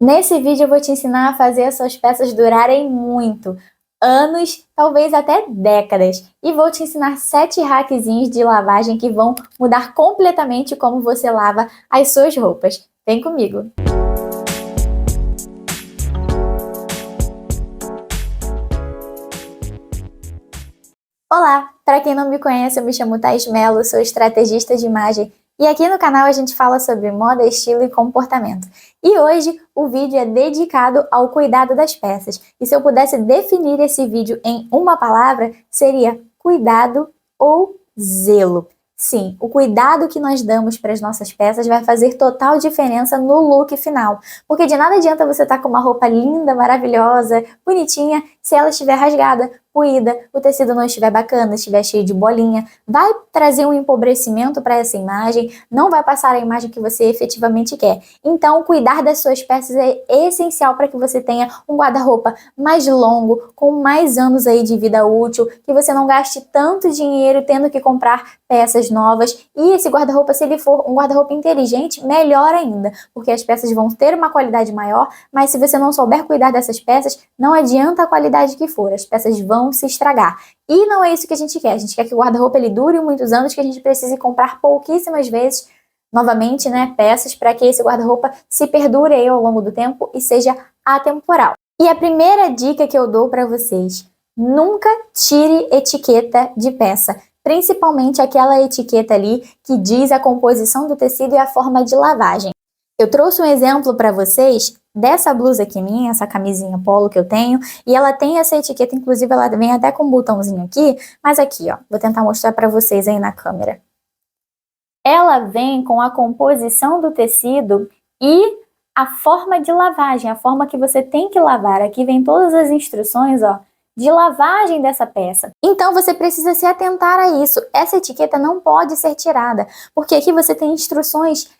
Nesse vídeo eu vou te ensinar a fazer as suas peças durarem muito, anos, talvez até décadas. E vou te ensinar 7 hackzinhos de lavagem que vão mudar completamente como você lava as suas roupas. Vem comigo! Olá! Para quem não me conhece, eu me chamo Thais Mello, sou estrategista de imagem e aqui no canal a gente fala sobre moda, estilo e comportamento. E hoje o vídeo é dedicado ao cuidado das peças. E se eu pudesse definir esse vídeo em uma palavra, seria cuidado ou zelo. Sim, o cuidado que nós damos para as nossas peças vai fazer total diferença no look final. Porque de nada adianta você estar com uma roupa linda, maravilhosa, bonitinha, se ela estiver rasgada, moída, o tecido não estiver bacana, estiver cheio de bolinha, vai trazer um empobrecimento para essa imagem, não vai passar a imagem que você efetivamente quer. Então, cuidar das suas peças é essencial para que você tenha um guarda-roupa mais longo, com mais anos aí de vida útil, que você não gaste tanto dinheiro tendo que comprar peças novas. E esse guarda-roupa, se ele for um guarda-roupa inteligente, melhor ainda, porque as peças vão ter uma qualidade maior, mas se você não souber cuidar dessas peças, não adianta a qualidade que for, as peças vão se estragar. E não é isso que a gente quer que o guarda-roupa ele dure muitos anos, que a gente precise comprar pouquíssimas vezes, novamente, né, peças para que esse guarda-roupa se perdure aí ao longo do tempo e seja atemporal. E a primeira dica que eu dou para vocês, nunca tire etiqueta de peça, principalmente aquela etiqueta ali que diz a composição do tecido e a forma de lavagem. Eu trouxe um exemplo para vocês dessa blusa aqui minha, essa camisinha polo que eu tenho, e ela tem essa etiqueta, inclusive ela vem até com um botãozinho aqui, mas aqui ó, vou tentar mostrar para vocês aí na câmera. Ela vem com a composição do tecido e a forma de lavagem, a forma que você tem que lavar. Aqui vem todas as instruções, ó, de lavagem dessa peça. Então você precisa se atentar a isso. Essa etiqueta não pode ser tirada, porque aqui você tem instruções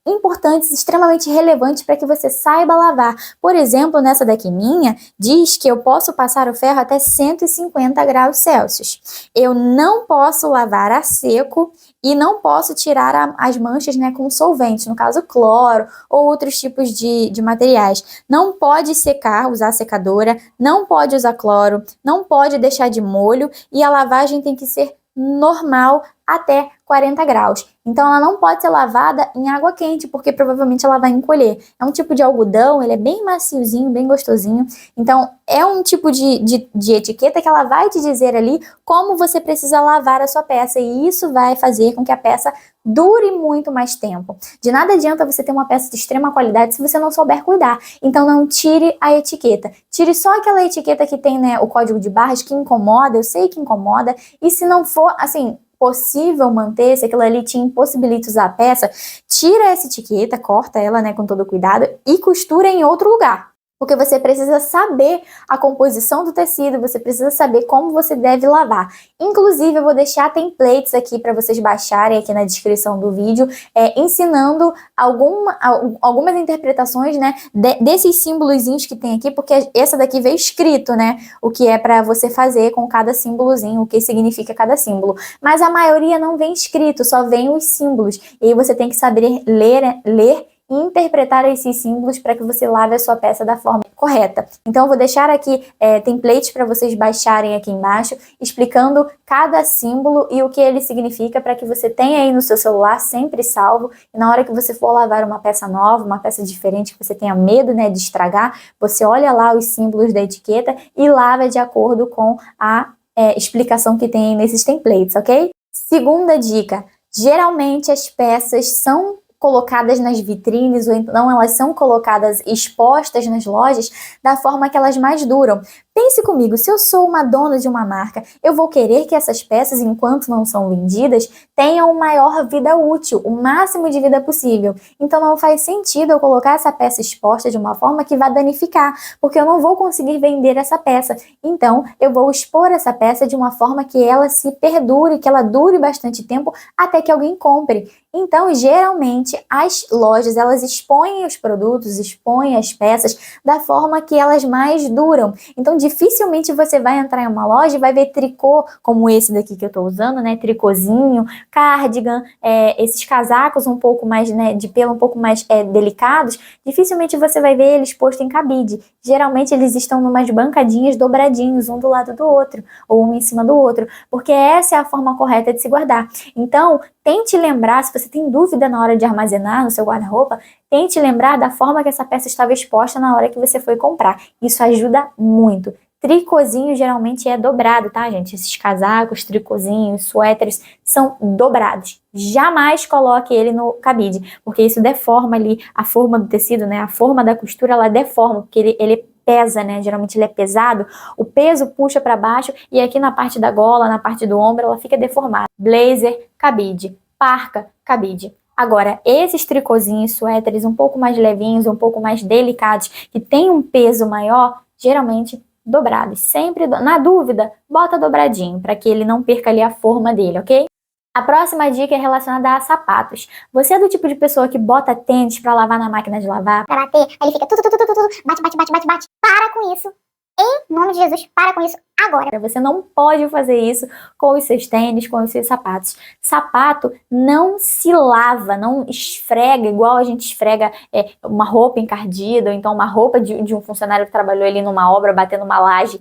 importantes, extremamente relevantes para que você saiba lavar. Por exemplo, nessa daqui minha, diz que eu posso passar o ferro até 150 graus Celsius. Eu não posso lavar a seco e não posso tirar as manchas, né, com solvente, no caso cloro ou outros tipos de materiais. Não pode secar, usar secadora, não pode usar cloro, não pode deixar de molho e a lavagem tem que ser normal até 40 graus. Então ela não pode ser lavada em água quente, porque provavelmente ela vai encolher. É um tipo de algodão, ele é bem maciozinho, bem gostosinho. Então é um tipo de etiqueta que ela vai te dizer ali como você precisa lavar a sua peça. E isso vai fazer com que a peça dure muito mais tempo. De nada adianta você ter uma peça de extrema qualidade se você não souber cuidar. Então não tire a etiqueta. Tire só aquela etiqueta que tem, né, o código de barras que incomoda, eu sei que incomoda. E se não for, assim, possível manter, se aquilo ali te impossibilita usar a peça, tira essa etiqueta, corta ela, né, com todo cuidado e costura em outro lugar. Porque você precisa saber a composição do tecido, você precisa saber como você deve lavar. Inclusive, eu vou deixar templates aqui para vocês baixarem aqui na descrição do vídeo, ensinando algumas interpretações, né, desses símbolozinhos que tem aqui, porque essa daqui veio escrito, né, o que é para você fazer com cada símbolozinho, o que significa cada símbolo. Mas a maioria não vem escrito, só vem os símbolos. E aí você tem que saber ler e interpretar esses símbolos para que você lave a sua peça da forma correta. Então eu vou deixar aqui templates para vocês baixarem aqui embaixo, explicando cada símbolo e o que ele significa para que você tenha aí no seu celular sempre salvo e na hora que você for lavar uma peça nova, uma peça diferente que você tenha medo, né, de estragar, você olha lá os símbolos da etiqueta e lava de acordo com a explicação que tem nesses templates, ok? Segunda dica, geralmente as peças são colocadas nas vitrines ou então elas são colocadas expostas nas lojas da forma que elas mais duram. Pense comigo, se eu sou uma dona de uma marca, eu vou querer que essas peças, enquanto não são vendidas, tenham maior vida útil, o máximo de vida possível. Então não faz sentido eu colocar essa peça exposta de uma forma que vá danificar, porque eu não vou conseguir vender essa peça. Então eu vou expor essa peça de uma forma que ela se perdure, que ela dure bastante tempo até que alguém compre. Então, geralmente, as lojas, elas expõem os produtos, expõem as peças da forma que elas mais duram. Então, de dificilmente você vai entrar em uma loja e vai ver tricô, como esse daqui que eu tô usando, né, tricôzinho, cardigan, esses casacos um pouco mais, né, de pelo um pouco mais delicados, dificilmente você vai ver eles postos em cabide. Geralmente eles estão numas bancadinhas dobradinhos, um do lado do outro, ou um em cima do outro, porque essa é a forma correta de se guardar. Então, tente lembrar, se você tem dúvida na hora de armazenar no seu guarda-roupa, tente lembrar da forma que essa peça estava exposta na hora que você foi comprar. Isso ajuda muito. Tricôzinho geralmente é dobrado, tá, gente? Esses casacos, tricôzinhos, suéteres são dobrados. Jamais coloque ele no cabide, porque isso deforma ali a forma do tecido, né? A forma da costura, ela deforma, porque ele pesa, né? Geralmente ele é pesado, o peso puxa para baixo e aqui na parte da gola, na parte do ombro, ela fica deformada. Blazer, cabide. Parca, cabide. Agora, esses tricôzinhos, suéteres um pouco mais levinhos, um pouco mais delicados, que tem um peso maior, geralmente dobrados. Sempre, na dúvida, bota dobradinho, para que ele não perca ali a forma dele, ok? A próxima dica é relacionada a sapatos. Você é do tipo de pessoa que bota tênis para lavar na máquina de lavar? Pra bater, aí ele fica bate. Para com isso. Em nome de Jesus, para com isso agora. Você não pode fazer isso com os seus tênis, com os seus sapatos. Sapato não se lava, não esfrega igual a gente esfrega uma roupa encardida, ou então uma roupa de um funcionário que trabalhou ali numa obra, batendo uma laje.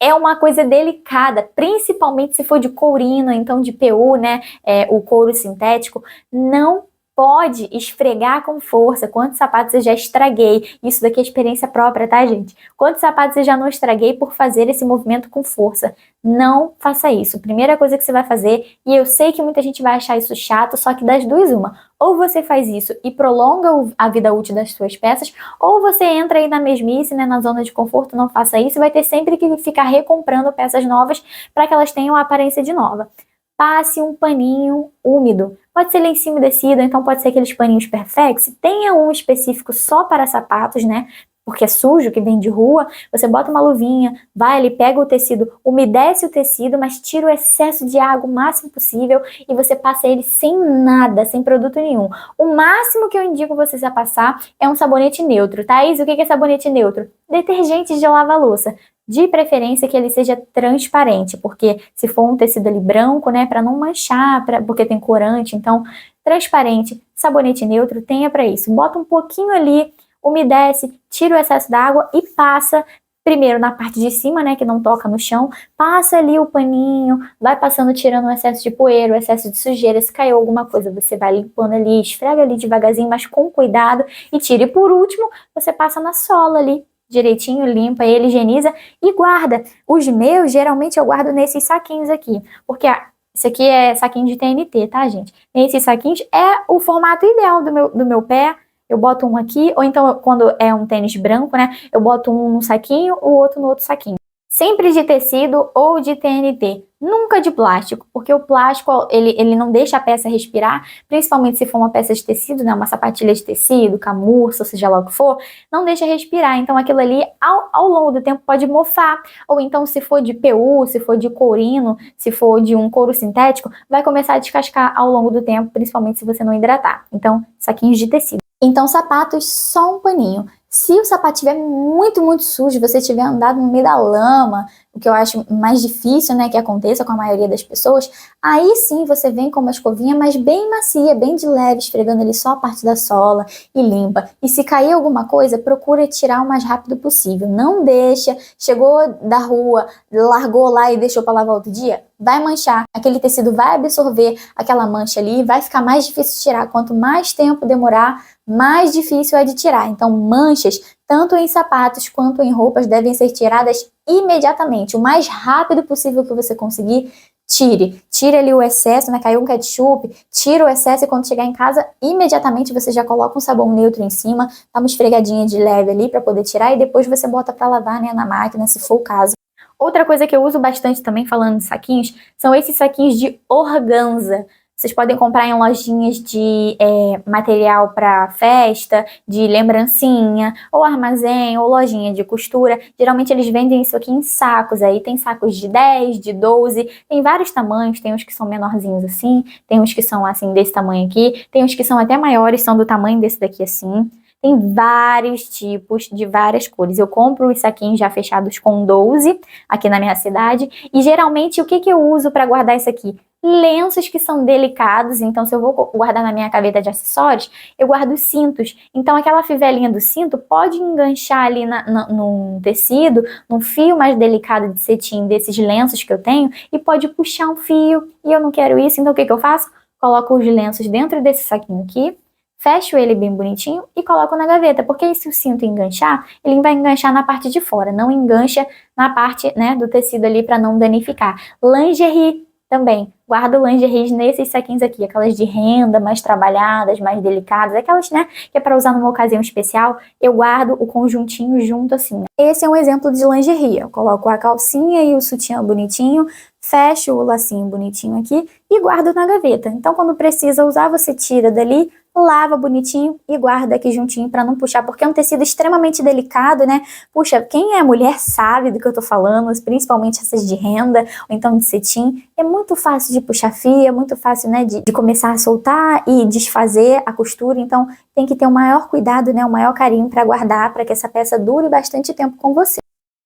É uma coisa delicada, principalmente se for de courino, então de PU, né, o couro sintético, não pode esfregar com força. Quantos sapatos eu já estraguei? Isso daqui é experiência própria, tá, gente? Quantos sapatos eu já não estraguei por fazer esse movimento com força? Não faça isso. Primeira coisa que você vai fazer, e eu sei que muita gente vai achar isso chato, só que das duas uma. Ou você faz isso e prolonga a vida útil das suas peças, ou você entra aí na mesmice, né, na zona de conforto, não faça isso, vai ter sempre que ficar recomprando peças novas para que elas tenham a aparência de nova. Passe um paninho úmido. Pode ser lencinho umedecido, então pode ser aqueles paninhos Perfex. Tenha um específico só para sapatos, né? Porque é sujo, que vem de rua. Você bota uma luvinha, vai ali, pega o tecido, umedece o tecido, mas tira o excesso de água o máximo possível e você passa ele sem nada, sem produto nenhum. O máximo que eu indico vocês a passar é um sabonete neutro. Thaís, o que é sabonete neutro? Detergente de lavar-louça. De preferência que ele seja transparente, porque se for um tecido ali branco, né, para não manchar, porque tem corante, então transparente, sabonete neutro, tenha para isso. Bota um pouquinho ali, umedece, tira o excesso d'água e passa primeiro na parte de cima, né, que não toca no chão, passa ali o paninho, vai passando, tirando o excesso de poeira, o excesso de sujeira, se caiu alguma coisa, você vai limpando ali, esfrega ali devagarzinho, mas com cuidado e tira. E por último, você passa na sola ali, direitinho, limpa ele, higieniza e guarda. Os meus, geralmente, eu guardo nesses saquinhos aqui, porque isso aqui é saquinho de TNT, tá, gente? Esses saquinhos é o formato ideal do meu pé. Eu boto um aqui, ou então, quando é um tênis branco, né, eu boto um no saquinho, o outro no outro saquinho. Sempre de tecido ou de TNT, nunca de plástico, porque o plástico ele não deixa a peça respirar, principalmente se for uma peça de tecido, né, uma sapatilha de tecido, camurça, seja lá o que for, não deixa respirar, então aquilo ali ao longo do tempo pode mofar, ou então se for de PU, se for de courino, se for de um couro sintético, vai começar a descascar ao longo do tempo, principalmente se você não hidratar. Então, saquinhos de tecido. Então, sapatos, só um paninho. Se o sapato estiver muito, muito sujo, você tiver andado no meio da lama, o que eu acho mais difícil, né, que aconteça com a maioria das pessoas, aí sim você vem com uma escovinha, mas bem macia, bem de leve, esfregando ali só a parte da sola e limpa. E se cair alguma coisa, procura tirar o mais rápido possível. Não deixa, chegou da rua, largou lá e deixou para lavar outro dia, vai manchar. Aquele tecido vai absorver aquela mancha ali, vai ficar mais difícil de tirar. Quanto mais tempo demorar, mais difícil é de tirar. Então, manchas, tanto em sapatos quanto em roupas, devem ser tiradas imediatamente. O mais rápido possível que você conseguir, tire. Tire ali o excesso, né? Caiu um ketchup, tira o excesso e quando chegar em casa, imediatamente você já coloca um sabão neutro em cima, dá uma esfregadinha de leve ali para poder tirar e depois você bota para lavar, né, na máquina, se for o caso. Outra coisa que eu uso bastante também, falando de saquinhos, são esses saquinhos de organza. Vocês podem comprar em lojinhas de material para festa, de lembrancinha, ou armazém, ou lojinha de costura. Geralmente eles vendem isso aqui em sacos, aí tem sacos de 10, de 12, tem vários tamanhos, tem uns que são menorzinhos assim, tem uns que são assim desse tamanho aqui, tem uns que são até maiores, são do tamanho desse daqui assim. Tem vários tipos de várias cores. Eu compro os saquinhos já fechados com 12 aqui na minha cidade. E geralmente o que eu uso para guardar isso aqui? Lenços que são delicados, então se eu vou guardar na minha gaveta de acessórios, eu guardo cintos. Então aquela fivelinha do cinto pode enganchar ali num tecido, num fio mais delicado de cetim desses lenços que eu tenho, e pode puxar um fio, e eu não quero isso, então o que eu faço? Coloco os lenços dentro desse saquinho aqui, fecho ele bem bonitinho e coloco na gaveta, porque se o cinto enganchar, ele vai enganchar na parte de fora, não engancha na parte, né, do tecido ali para não danificar. Lingerie também, guardo lingeries nesses saquinhos aqui, aquelas de renda, mais trabalhadas, mais delicadas, aquelas, né, que é para usar numa ocasião especial, eu guardo o conjuntinho junto assim. Esse é um exemplo de lingerie, eu coloco a calcinha e o sutiã bonitinho, fecho o lacinho bonitinho aqui e guardo na gaveta. Então, quando precisa usar, você tira dali, lava bonitinho e guarda aqui juntinho para não puxar, porque é um tecido extremamente delicado, né? Puxa, quem é mulher sabe do que eu tô falando, principalmente essas de renda ou então de cetim. É muito fácil de puxar fio, é muito fácil, né, de começar a soltar e desfazer a costura, então tem que ter o maior cuidado, né, o maior carinho para guardar, para que essa peça dure bastante tempo com você.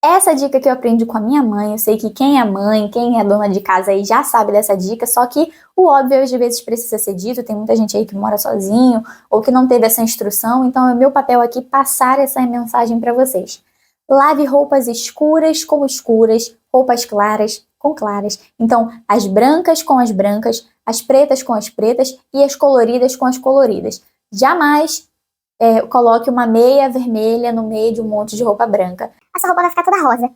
Essa dica que eu aprendi com a minha mãe, eu sei que quem é mãe, quem é dona de casa aí já sabe dessa dica, só que o óbvio às vezes precisa ser dito, tem muita gente aí que mora sozinho ou que não teve essa instrução, então é meu papel aqui passar essa mensagem para vocês. Lave roupas escuras com escuras, roupas claras com claras. Então, as brancas com as pretas com as pretas e as coloridas com as coloridas. Jamais coloque uma meia vermelha no meio de um monte de roupa branca. A sua roupa vai ficar toda rosa.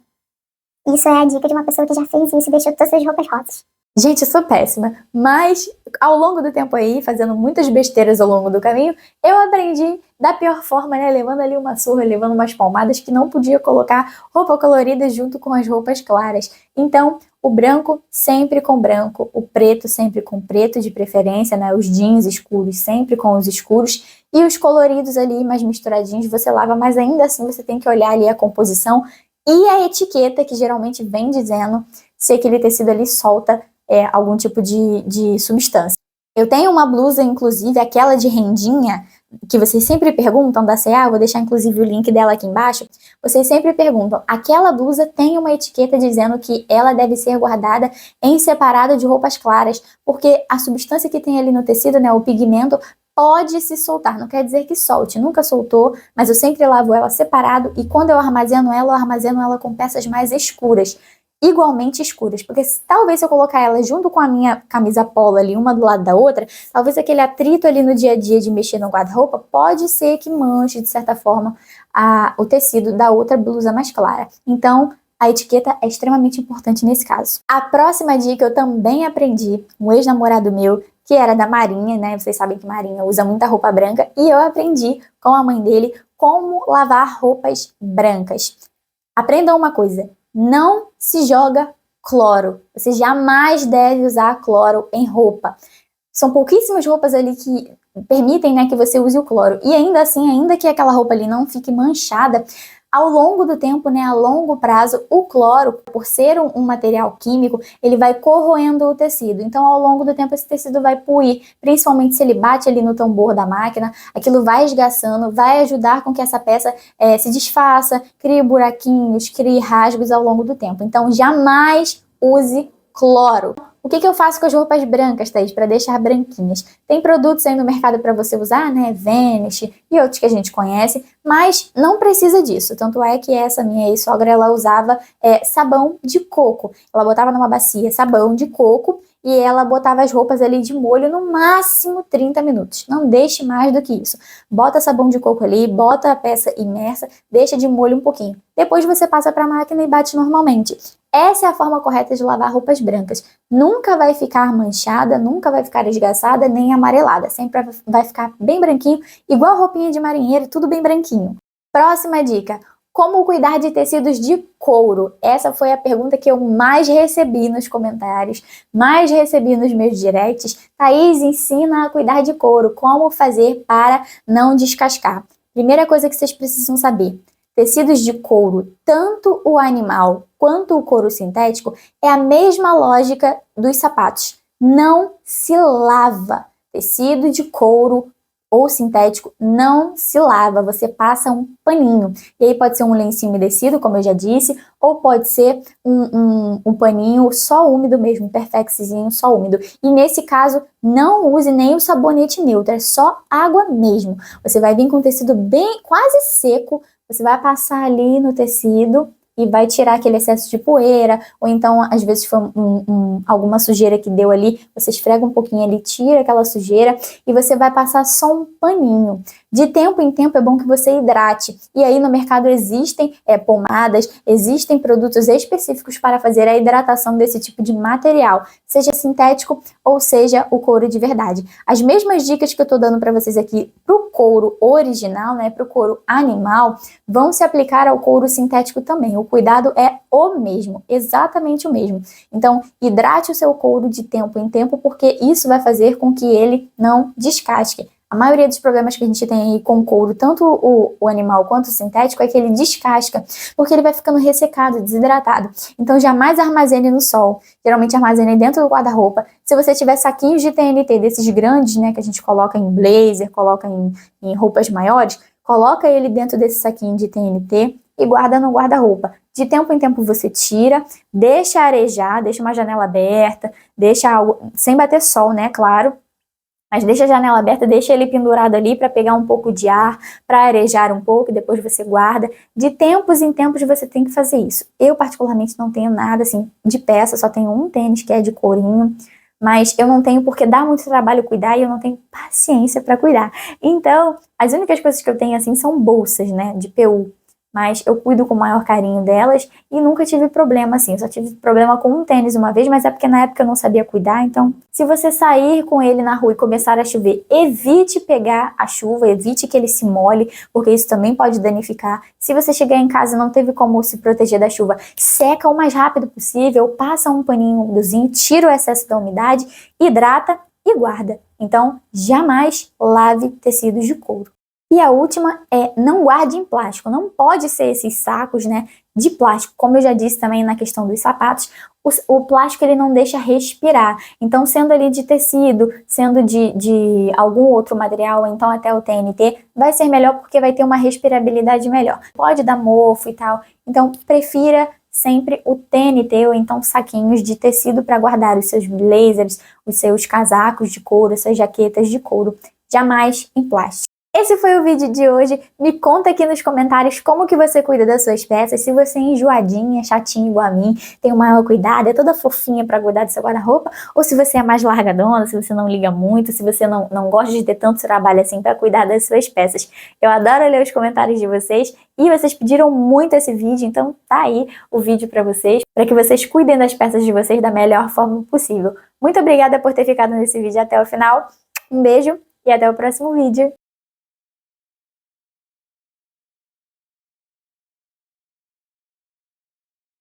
Isso é a dica de uma pessoa que já fez isso e deixou todas as roupas rosas. Gente, eu sou péssima, mas ao longo do tempo aí, fazendo muitas besteiras ao longo do caminho, eu aprendi da pior forma, né? Levando ali uma surra, levando umas palmadas, que não podia colocar roupa colorida junto com as roupas claras. Então, o branco sempre com branco, o preto sempre com preto de preferência, né? Os jeans escuros sempre com os escuros e os coloridos ali mais misturadinhos você lava, mas ainda assim você tem que olhar ali a composição e a etiqueta que geralmente vem dizendo se aquele tecido ali solta algum tipo de substância. Eu tenho uma blusa, inclusive, aquela de rendinha, que vocês sempre perguntam da C&A, vou deixar inclusive o link dela aqui embaixo, vocês sempre perguntam, aquela blusa tem uma etiqueta dizendo que ela deve ser guardada em separado de roupas claras, porque a substância que tem ali no tecido, né, o pigmento, pode se soltar, não quer dizer que solte, nunca soltou, mas eu sempre lavo ela separado e quando eu armazeno ela com peças mais escuras, igualmente escuras, porque talvez se eu colocar ela junto com a minha camisa polo ali, uma do lado da outra, talvez aquele atrito ali no dia a dia de mexer no guarda-roupa, pode ser que manche, de certa forma, o tecido da outra blusa mais clara. Então, a etiqueta é extremamente importante nesse caso. A próxima dica eu também aprendi, um ex-namorado meu, que era da Marinha, né? Vocês sabem que Marinha usa muita roupa branca, e eu aprendi com a mãe dele como lavar roupas brancas. Aprendam uma coisa, não se joga cloro. Você jamais deve usar cloro em roupa. São pouquíssimas roupas ali que permitem, né, que você use o cloro. E ainda assim, ainda que aquela roupa ali não fique manchada, ao longo do tempo, né, a longo prazo, o cloro, por ser um material químico, ele vai corroendo o tecido. Então, ao longo do tempo, esse tecido vai puir, principalmente se ele bate ali no tambor da máquina, aquilo vai esgaçando, vai ajudar com que essa peça se desfaça, crie buraquinhos, crie rasgos ao longo do tempo. Então, jamais use cloro. O que eu faço com as roupas brancas, Thaís, para deixar branquinhas? Tem produtos aí no mercado para você usar, né? Vanish e outros que a gente conhece, mas não precisa disso. Tanto é que essa minha ex-sogra, ela usava sabão de coco. Ela botava numa bacia sabão de coco e ela botava as roupas ali de molho no máximo 30 minutos. Não deixe mais do que isso. Bota sabão de coco ali, bota a peça imersa, deixa de molho um pouquinho. Depois você passa para a máquina e bate normalmente. Essa é a forma correta de lavar roupas brancas. Nunca vai ficar manchada, nunca vai ficar esgaçada, nem amarelada. Sempre vai ficar bem branquinho, igual roupinha de marinheiro, tudo bem branquinho. Próxima dica. Como cuidar de tecidos de couro? Essa foi a pergunta que eu mais recebi nos comentários, mais recebi nos meus directs. Thaís, ensina a cuidar de couro. Como fazer para não descascar? Primeira coisa que vocês precisam saber. Tecidos de couro, tanto o animal quanto o couro sintético, é a mesma lógica dos sapatos. Não se lava. Tecido de couro ou sintético não se lava, você passa um paninho. E aí pode ser um lencinho umedecido, como eu já disse, ou pode ser um paninho só úmido mesmo, um perfexzinho só úmido. E nesse caso, não use nem o sabonete neutro, é só água mesmo. Você vai vir com o tecido bem, quase seco, você vai passar ali no tecido e vai tirar aquele excesso de poeira, ou então, às vezes, foi alguma sujeira que deu ali, você esfrega um pouquinho ali, tira aquela sujeira, e você vai passar só um paninho. De tempo em tempo é bom que você hidrate, e aí no mercado existem pomadas, existem produtos específicos para fazer a hidratação desse tipo de material, seja sintético ou seja o couro de verdade. As mesmas dicas que eu tô dando para vocês aqui pro couro original, né, pro couro animal, vão se aplicar ao couro sintético também. O cuidado é o mesmo, exatamente o mesmo. Então, hidrate o seu couro de tempo em tempo, porque isso vai fazer com que ele não descasque. A maioria dos problemas que a gente tem aí com o couro, tanto o animal quanto o sintético, é que ele descasca, porque ele vai ficando ressecado, desidratado. Então, jamais armazene no sol. Geralmente armazene dentro do guarda-roupa. Se você tiver saquinhos de TNT desses grandes, né, que a gente coloca em blazer, coloca em roupas maiores, coloca ele dentro desse saquinho de TNT e guarda no guarda-roupa. De tempo em tempo você tira, deixa arejar, deixa uma janela aberta, deixa algo, sem bater sol, né, claro. Mas deixa a janela aberta, deixa ele pendurado ali para pegar um pouco de ar, para arejar um pouco e depois você guarda. De tempos em tempos você tem que fazer isso. Eu particularmente não tenho nada assim de peça, só tenho um tênis que é de courinho. Mas eu não tenho porque dá muito trabalho cuidar e eu não tenho paciência para cuidar. Então, as únicas coisas que eu tenho assim são bolsas, né, de PU. Mas eu cuido com o maior carinho delas e nunca tive problema assim. Eu só tive problema com um tênis uma vez, mas é porque na época eu não sabia cuidar. Então, se você sair com ele na rua e começar a chover, evite pegar a chuva, evite que ele se molhe, porque isso também pode danificar. Se você chegar em casa e não teve como se proteger da chuva, seca o mais rápido possível, passa um paninho úmidozinho, tira o excesso da umidade, hidrata e guarda. Então, jamais lave tecidos de couro. E a última é não guarde em plástico. Não pode ser esses sacos, né, de plástico. Como eu já disse também na questão dos sapatos, o plástico ele não deixa respirar. Então, sendo ali de tecido, sendo de algum outro material, ou então até o TNT, vai ser melhor porque vai ter uma respirabilidade melhor. Pode dar mofo e tal. Então, prefira sempre o TNT ou então saquinhos de tecido para guardar os seus blazers, os seus casacos de couro, as suas jaquetas de couro. Jamais em plástico. Esse foi o vídeo de hoje. Me conta aqui nos comentários como que você cuida das suas peças, se você é enjoadinha, chatinha igual a mim, tem o maior cuidado, é toda fofinha pra cuidar do seu guarda-roupa, ou se você é mais largadona, se você não liga muito, se você não gosta de ter tanto trabalho assim pra cuidar das suas peças. Eu adoro ler os comentários de vocês e vocês pediram muito esse vídeo, então tá aí o vídeo pra vocês, para que vocês cuidem das peças de vocês da melhor forma possível. Muito obrigada por ter ficado nesse vídeo até o final. Um beijo e até o próximo vídeo.